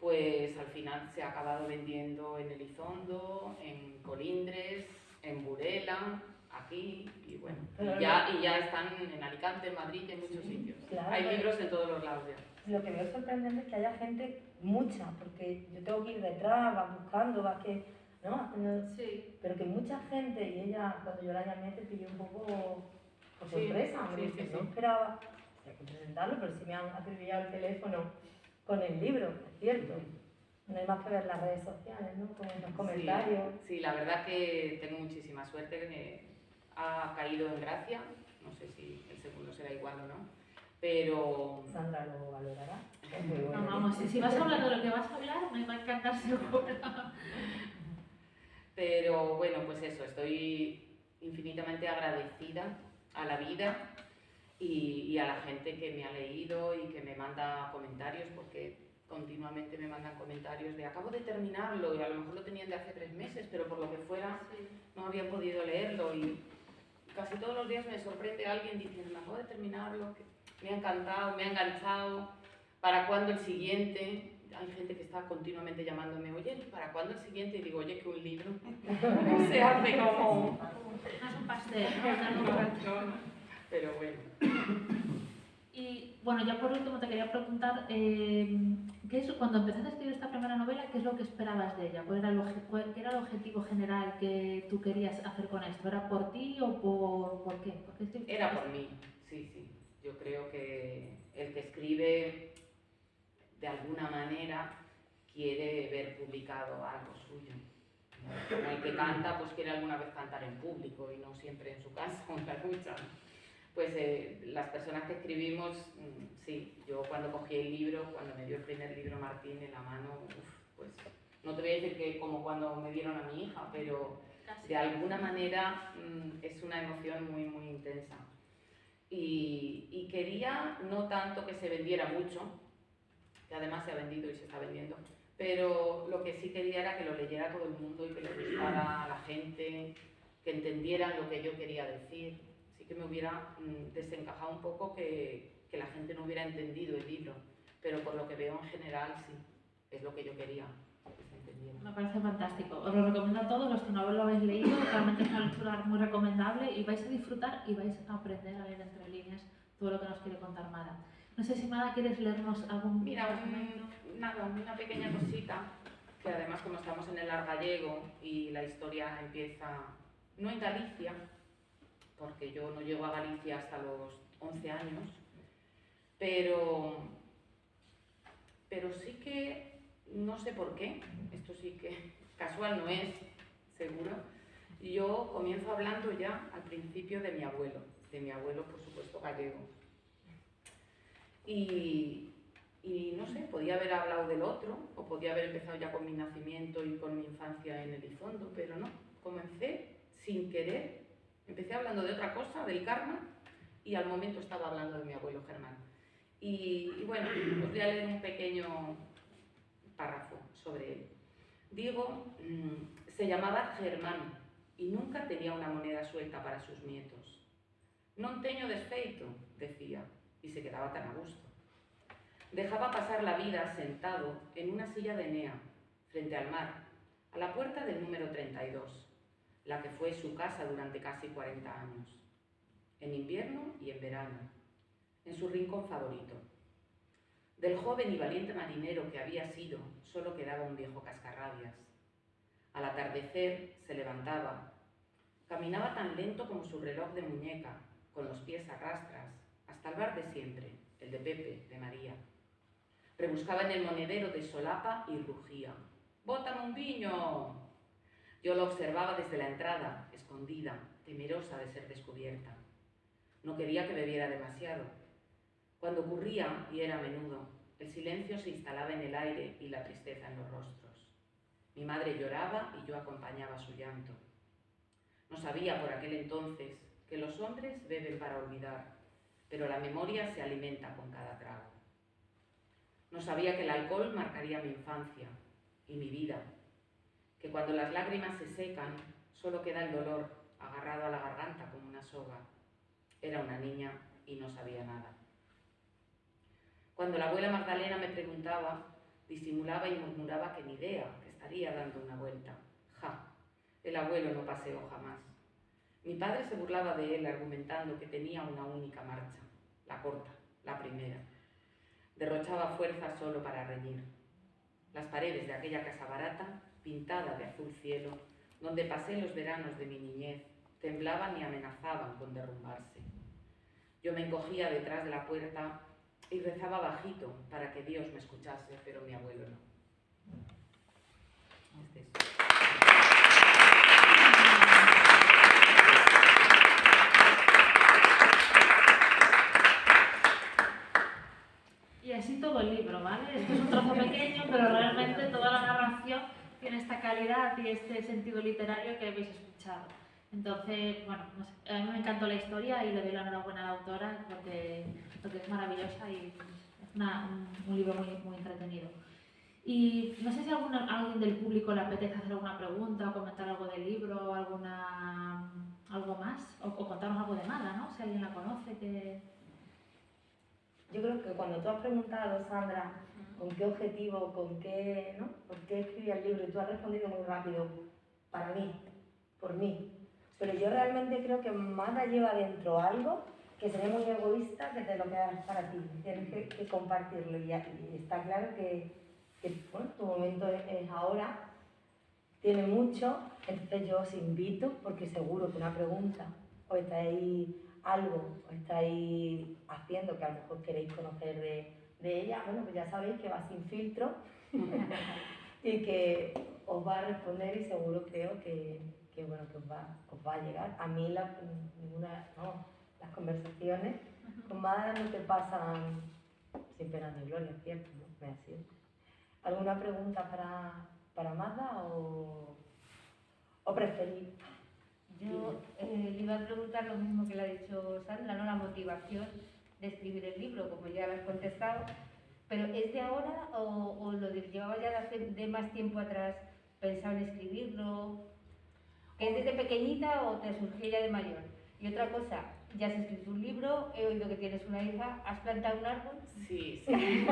pues al final se ha acabado vendiendo en Elizondo, en Colindres, en Burela, aquí, y bueno, y ya están en Alicante, en Madrid y en muchos sitios. Claro, hay libros en todos los lados ya. Lo que veo sorprendente es que haya gente, mucha, porque yo tengo que ir detrás, vas buscando, vas que... ¿no? Sí. Pero que mucha gente, y ella, cuando yo la llamé, te pilló un poco por sorpresa, sí, no esperaba, hay que presentarlo, pero sí me han acribillado el teléfono con el libro, es cierto. No hay más que ver las redes sociales, ¿no? Con los comentarios. Sí, la verdad que tengo muchísima suerte, que me ha caído en gracia, no sé si el segundo será igual o no, pero... Sandra lo valorará. Es muy bueno. No, vamos, si vas a hablar de lo que vas a hablar, me va a encantar seguro. Pero bueno, pues eso, estoy infinitamente agradecida a la vida y a la gente que me ha leído y que me manda comentarios, porque continuamente me mandan comentarios de acabo de terminarlo y a lo mejor lo tenían de hace 3 meses, pero por lo que fuera no habían podido leerlo y casi todos los días me sorprende alguien diciendo acabo de terminarlo, que me ha encantado, me ha enganchado, ¿para cuándo el siguiente? Hay gente que está continuamente llamándome, oye, ¿para cuándo el siguiente? Y digo, oye, que un libro no se hace como... No es un pastel, ¿no? Pero bueno. Y bueno, ya por último te quería preguntar, cuando empezaste a escribir esta primera novela, ¿qué es lo que esperabas de ella? ¿Qué era el objetivo general que tú querías hacer con esto? ¿Era por ti o por qué? Era por mí, sí. Yo creo que el que escribe de alguna manera quiere ver publicado algo suyo. Como el que canta, pues quiere alguna vez cantar en público y no siempre en su casa o en la ducha. Pues las personas que escribimos, sí, yo cuando cogí el libro, cuando me dio el primer libro Martín en la mano, pues no te voy a decir que como cuando me dieron a mi hija, pero de alguna manera es una emoción muy, muy intensa. Y quería no tanto que se vendiera mucho, que además se ha vendido y se está vendiendo, pero lo que sí quería era que lo leyera todo el mundo y que le gustara a la gente, que entendieran lo que yo quería decir. Sí que me hubiera desencajado un poco que la gente no hubiera entendido el libro, pero por lo que veo en general sí, es lo que yo quería. entendiendo. Me parece fantástico. Os lo recomiendo a todos los que no lo habéis leído. Realmente es una lectura muy recomendable y vais a disfrutar y vais a aprender a leer entre líneas todo lo que nos quiere contar Mada. No sé si Mada quieres leernos algún... Mira, una pequeña cosita, que además como estamos en el Argallego y la historia empieza, no en Galicia, porque yo no llego a Galicia hasta los 11 años, pero sí que, no sé por qué, esto sí que casual no es, seguro, yo comienzo hablando ya al principio de mi abuelo por supuesto gallego. Y no sé, podía haber hablado del otro, o podía haber empezado ya con mi nacimiento y con mi infancia en Elizondo, pero no, comencé sin querer, empecé hablando de otra cosa, del karma, y al momento estaba hablando de mi abuelo Germán. Y bueno, os voy a leer un pequeño párrafo sobre él. Digo, se llamaba Germán y nunca tenía una moneda suelta para sus nietos. Non teño desfeito, decía, y se quedaba tan a gusto. Dejaba pasar la vida sentado en una silla de Enea, frente al mar, a la puerta del número 32, la que fue su casa durante casi 40 años, en invierno y en verano, en su rincón favorito. Del joven y valiente marinero que había sido, solo quedaba un viejo cascarrabias. Al atardecer se levantaba, caminaba tan lento como su reloj de muñeca, con los pies a rastras, hasta el bar de siempre, el de Pepe, de María. Rebuscaba en el monedero de solapa y rugía. «¡Bótame un viño!». Yo lo observaba desde la entrada, escondida, temerosa de ser descubierta. No quería que bebiera demasiado. Cuando ocurría, y era a menudo, el silencio se instalaba en el aire y la tristeza en los rostros. Mi madre lloraba y yo acompañaba su llanto. No sabía por aquel entonces que los hombres beben para olvidar, pero la memoria se alimenta con cada trago. No sabía que el alcohol marcaría mi infancia y mi vida, que cuando las lágrimas se secan, solo queda el dolor agarrado a la garganta como una soga. Era una niña y no sabía nada. Cuando la abuela Magdalena me preguntaba, disimulaba y murmuraba que ni idea, que estaría dando una vuelta. ¡Ja! El abuelo no paseó jamás. Mi padre se burlaba de él argumentando que tenía una única marcha, la corta, la primera. Derrochaba fuerza solo para reñir. Las paredes de aquella casa barata, pintada de azul cielo, donde pasé los veranos de mi niñez, temblaban y amenazaban con derrumbarse. Yo me encogía detrás de la puerta y rezaba bajito para que Dios me escuchase, pero mi abuelo no. Este es. Y así todo el libro, ¿vale? Esto es un trozo pequeño, pero realmente toda la narración tiene esta calidad y este sentido literario que habéis escuchado. Entonces, bueno, no sé, a mí me encantó la historia y le doy la enhorabuena a la autora porque es maravillosa y es un libro muy entretenido. Y no sé si alguien del público le apetece hacer alguna pregunta o comentar algo del libro, algo más, o contarnos algo de Mada, ¿no? Si alguien la conoce, que... Yo creo que cuando tú has preguntado, Sandra, con qué objetivo, con qué, ¿no? ¿Por qué escribía el libro? Y tú has respondido muy rápido, para mí, por mí. Pero yo realmente creo que Mada lleva dentro algo que sería muy egoísta que te lo quedas para ti. Tienes que compartirlo y está claro que bueno, tu momento es ahora, tiene mucho, entonces yo os invito, porque seguro que una pregunta os estáis algo, os estáis haciendo que a lo mejor queréis conocer de ella, bueno, pues ya sabéis que va sin filtro y que os va a responder y seguro creo que bueno, que os va a llegar. A mí las conversaciones con Mada no te pasan sin pena ni gloria, ¿cierto? ¿No? Me ha sido. ¿Alguna pregunta para Mada o preferís? Yo le iba a preguntar lo mismo que le ha dicho Sandra, ¿no? La motivación de escribir el libro, como ya lo has contestado, pero ¿es de ahora o lo llevaba ya de más tiempo atrás pensado en escribirlo? ¿Que es desde pequeñita o te surgió ya de mayor? Y otra cosa, ya has escrito un libro, he oído que tienes una hija, ¿has plantado un árbol? Sí, sí.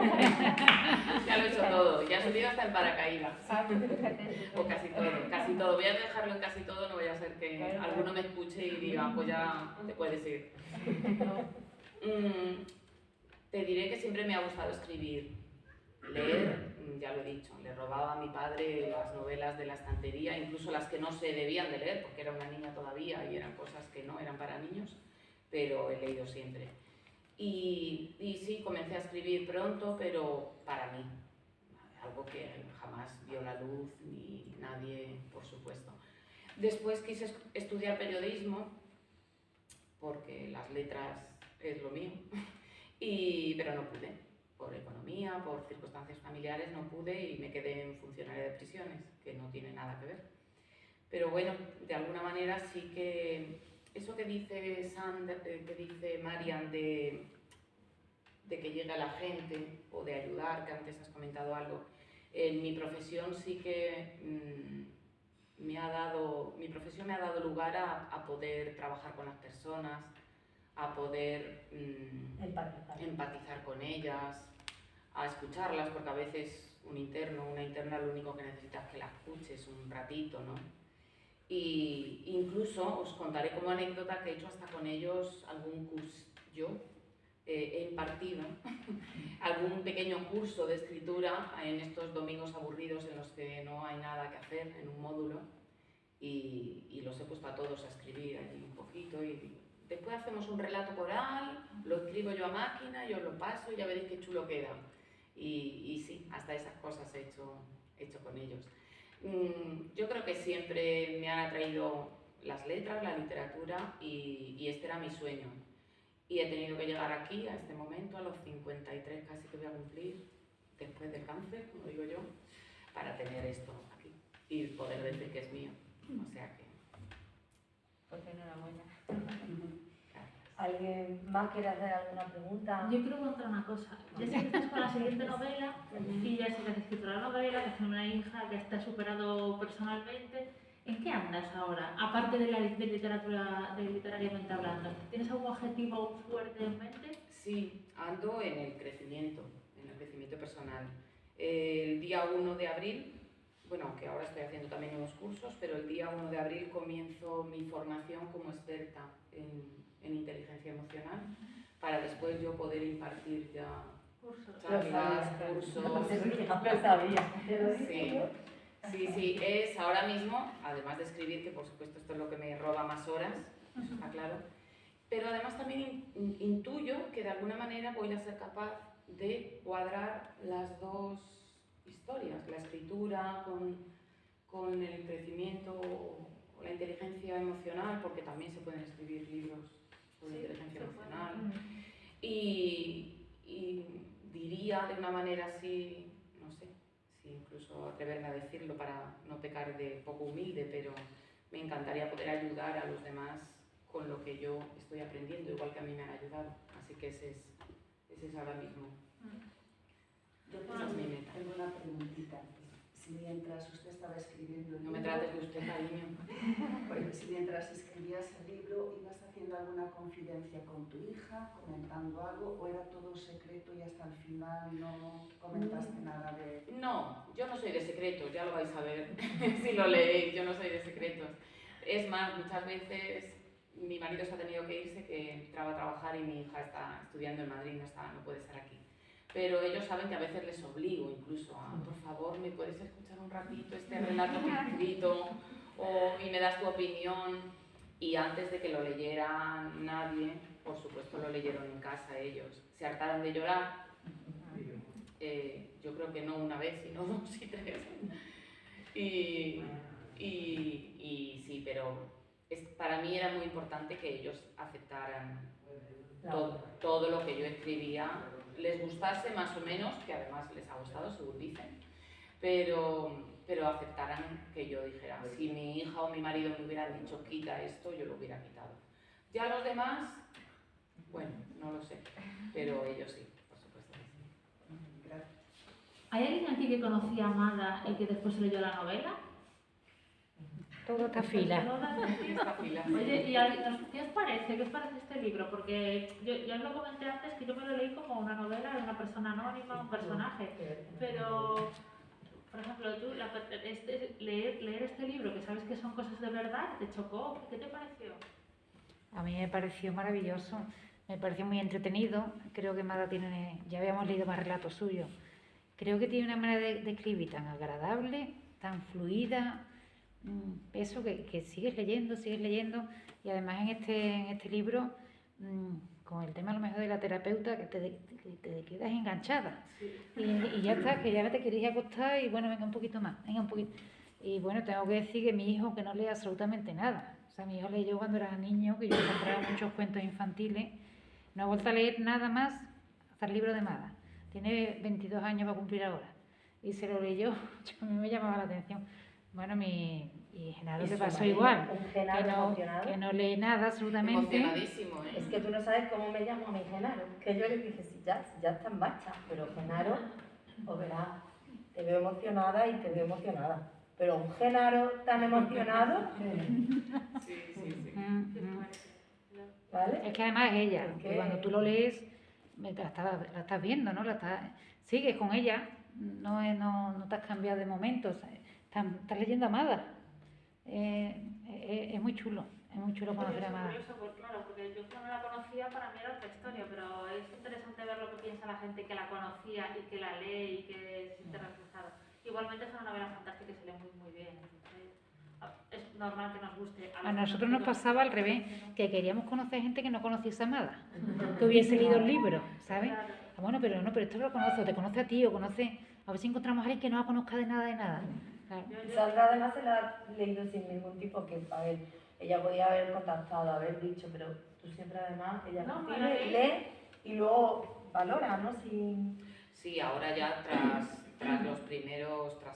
Ya lo he hecho todo, ya he subido hasta el paracaídas. Ah, pues fíjate. O casi todo, casi todo. Voy a dejarlo en casi todo, no vaya a ser que Claro, alguno me escuche y diga, pues ya te puedes ir. Te diré que siempre me ha gustado escribir. Leer, ya lo he dicho, le robaba a mi padre las novelas de la estantería, incluso las que no se debían de leer, porque era una niña todavía y eran cosas que no eran para niños, pero he leído siempre. Y sí, comencé a escribir pronto, pero para mí, algo que jamás vio la luz ni nadie, por supuesto. Después quise estudiar periodismo, porque las letras es lo mío, pero no pude. Por economía, por circunstancias familiares no pude y me quedé en funcionaria de prisiones, que no tiene nada que ver. Pero bueno, de alguna manera sí que eso que dice que dice Marian de que llegue a la gente o de ayudar, que antes has comentado algo, en mi profesión sí que mi profesión me ha dado lugar a poder trabajar con las personas, a poder empatizar con ellas, a escucharlas, porque a veces un interno o una interna lo único que necesita es que la escuches un ratito, ¿no? Y incluso os contaré como anécdota que he hecho hasta con ellos algún curso, yo he impartido algún pequeño curso de escritura en estos domingos aburridos en los que no hay nada que hacer en un módulo y los he puesto a todos a escribir allí un poquito y después hacemos un relato coral, lo escribo yo a máquina, yo lo paso y ya veréis qué chulo queda. Y sí, hasta esas cosas he hecho con ellos. Yo creo que siempre me han atraído las letras, la literatura y este era mi sueño. Y he tenido que llegar aquí, a este momento, a los 53 casi que voy a cumplir, después del cáncer, como digo yo, para tener esto aquí y poder decir que es mío. O sea que... Pues enhorabuena. ¿Alguien más quiere hacer alguna pregunta? Yo quiero preguntar una cosa. Ya sé que estás con la siguiente novela y ya sé que has escrito la novela, que tiene una hija, que está superado personalmente. ¿En qué andas ahora? Aparte de literatura, de literariamente hablando, ¿tienes algún objetivo fuerte en mente? Sí, ando en el crecimiento personal. El día 1 de abril, bueno, aunque ahora estoy haciendo también unos cursos, pero el día 1 de abril comienzo mi formación como experta en inteligencia emocional, para después yo poder impartir ya charlas, cursos. Lo sabía. Sí, es ahora mismo, además de escribir, que por supuesto esto es lo que me roba más horas, eso está claro, pero además también intuyo que de alguna manera voy a ser capaz de cuadrar las dos historias, la escritura con el crecimiento o la inteligencia emocional, porque también se pueden escribir libros sobre inteligencia emocional. Y diría de una manera así, no sé, si incluso atreverme a decirlo para no pecar de poco humilde, pero me encantaría poder ayudar a los demás con lo que yo estoy aprendiendo, igual que a mí me han ayudado. Así que ese es ahora mismo. Yo Esa es mi meta. tengo una preguntita. Si mientras usted estaba escribiendo el No me libro, trates de usted, cariño. porque si mientras escribías el libro ibas haciendo alguna confidencia con tu hija, comentando algo, o era todo secreto y hasta el final no comentaste nada de... No, yo no soy de secretos, ya lo vais a ver si lo leéis, yo no soy de secretos. Es más, muchas veces mi marido se ha tenido que irse, que entraba a trabajar y mi hija está estudiando en Madrid, no puede estar aquí. Pero ellos saben que a veces les obligo incluso a, por favor, ¿me puedes escuchar un ratito este relato que he escrito? Y me das tu opinión. Y antes de que lo leyera nadie, por supuesto lo leyeron en casa ellos. Se hartaron de llorar. Yo creo que no una vez, sino 2 y 3. Y sí, pero para mí era muy importante que ellos aceptaran todo lo que yo escribía, les gustase más o menos, que además les ha gustado, según dicen, pero aceptaran que yo dijera, si mi hija o mi marido me hubieran dicho quita esto, yo lo hubiera quitado. Ya los demás, bueno, no lo sé, pero ellos sí, por supuesto que sí. Gracias. ¿Hay alguien aquí que conocía a Amada y que después se leyó la novela? Toda esta fila. Esta fila. Oye, ¿y qué os parece? ¿Qué os parece este libro? Porque yo os lo comenté antes que yo me lo leí como una novela de una persona anónima, un personaje. Pero, por ejemplo, tú leer este libro, que sabes que son cosas de verdad, ¿te chocó? ¿Qué te pareció? A mí me pareció maravilloso, me pareció muy entretenido. Creo que Mada tiene, ya habíamos leído más relatos suyos. Creo que tiene una manera de escribir tan agradable, tan fluida. Eso que sigues leyendo y además en este libro con el tema a lo mejor de la terapeuta que te quedas enganchada y ya está, que ya te queréis acostar y bueno, venga un poquito más, venga un poquito. Y bueno, tengo que decir que mi hijo que no lee absolutamente nada, o sea, mi hijo leyó cuando era niño, que yo le compraba muchos cuentos infantiles, no ha vuelto a leer nada más hasta el libro de Mada, tiene 22 años, va a cumplir ahora y se lo leyó, a mí me llamaba la atención. Bueno, y Genaro le pasó igual, que no lee nada absolutamente. Emocionadísimo, ¿eh? Es que tú no sabes cómo me llamo a mi Genaro, que yo le dije, sí, ya está en marcha, pero Genaro, pues verás, te veo emocionada y te veo emocionada. Pero un Genaro tan emocionado, Sí. ¿vale? Es que además es ella, que cuando tú lo lees, la estás viendo, ¿no? Sigues con ella, no te has cambiado de momento, estás leyendo a Mada. Es muy chulo conocer a Mada. Curioso, pues, claro, porque yo no la conocía, para mí era otra historia, pero es interesante ver lo que piensa la gente que la conocía y que la lee y que siente reflejada. Igualmente es una novela fantástica y se lee muy bien. Es normal que nos guste. A nosotros nos pasaba al revés, que queríamos conocer gente que no conociese a Mada, que hubiese leído el libro, ¿sabes? Claro. Bueno, pero esto lo conoce, o te conoce a ti, o conoce, a ver si encontramos a alguien que no la conozca de nada. Claro. Sandra además se la ha leído sin ningún tipo que, a ver, ella podía haber contactado, haber dicho, pero tú siempre además, ella recibe, lee y luego valora, ¿no? Sí, ahora ya tras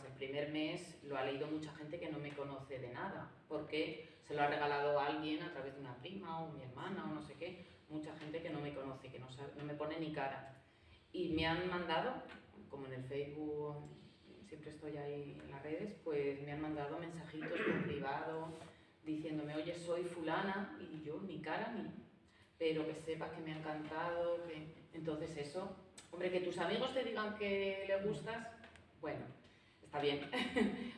el primer mes lo ha leído mucha gente que no me conoce de nada, porque se lo ha regalado a alguien a través de una prima o mi hermana o no sé qué, mucha gente que no me conoce, que no me pone ni cara. Y me han mandado, como en el Facebook siempre estoy ahí en las redes, pues me han mandado mensajitos por privado diciéndome, oye, soy fulana, y yo ni cara ni, pero que sepas que me ha encantado, entonces eso, hombre, que tus amigos te digan que le gustas, bueno, está bien,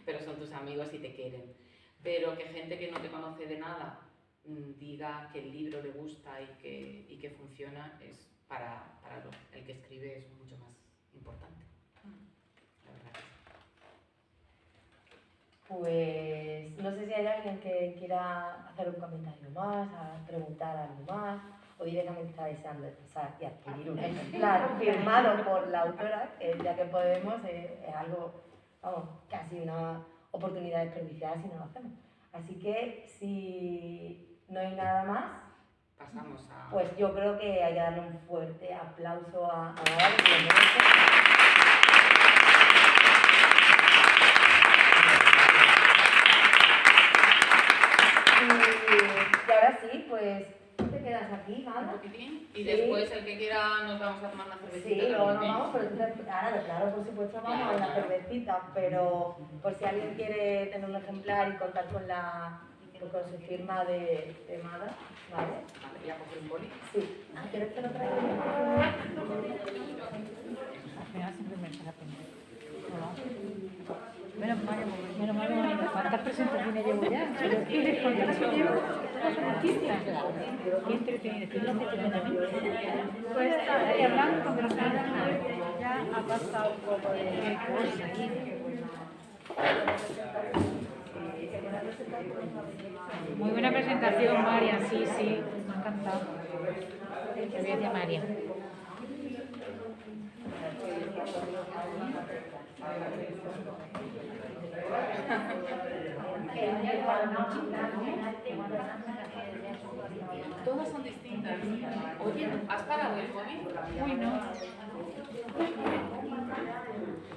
pero son tus amigos y te quieren, pero que gente que no te conoce de nada diga que el libro le gusta y que funciona, es para el que escribe es mucho más importante, la verdad. Pues no sé si hay alguien que quiera hacer un comentario más, preguntar algo más, o directamente está deseando empezar y adquirir un ejemplar firmado por la autora, que ya que podemos, es algo, vamos, casi una oportunidad desperdiciada si no lo hacemos. Así que si no hay nada más, pasamos a... Pues yo creo que hay que darle un fuerte aplauso a Mada, que lo merece. Y ahora sí, pues tú te quedas aquí, Un Mada. poquitín, y Sí. después el que quiera nos vamos a tomar una cervecita. Sí, luego nos también. vamos, pero ahora, claro, por supuesto vamos a una cervecita, pero por si alguien quiere tener un ejemplar y contar con su firma de Mada, ¿vale? Vale, voy a coger un boli. Sí. ¿Quieres que lo traiga? Al final siempre merece la pena. Menos mal, ¿cuántas presentaciones llevo ya? ¿Cuántas llevo? Qué entretenido, Pues y hablando con personas, ya ha pasado un poco de cosas aquí. Muy buena presentación, María, sí, me ha encantado. Gracias, María. Todas son distintas. Oye, ¿has parado el móvil? Uy, no.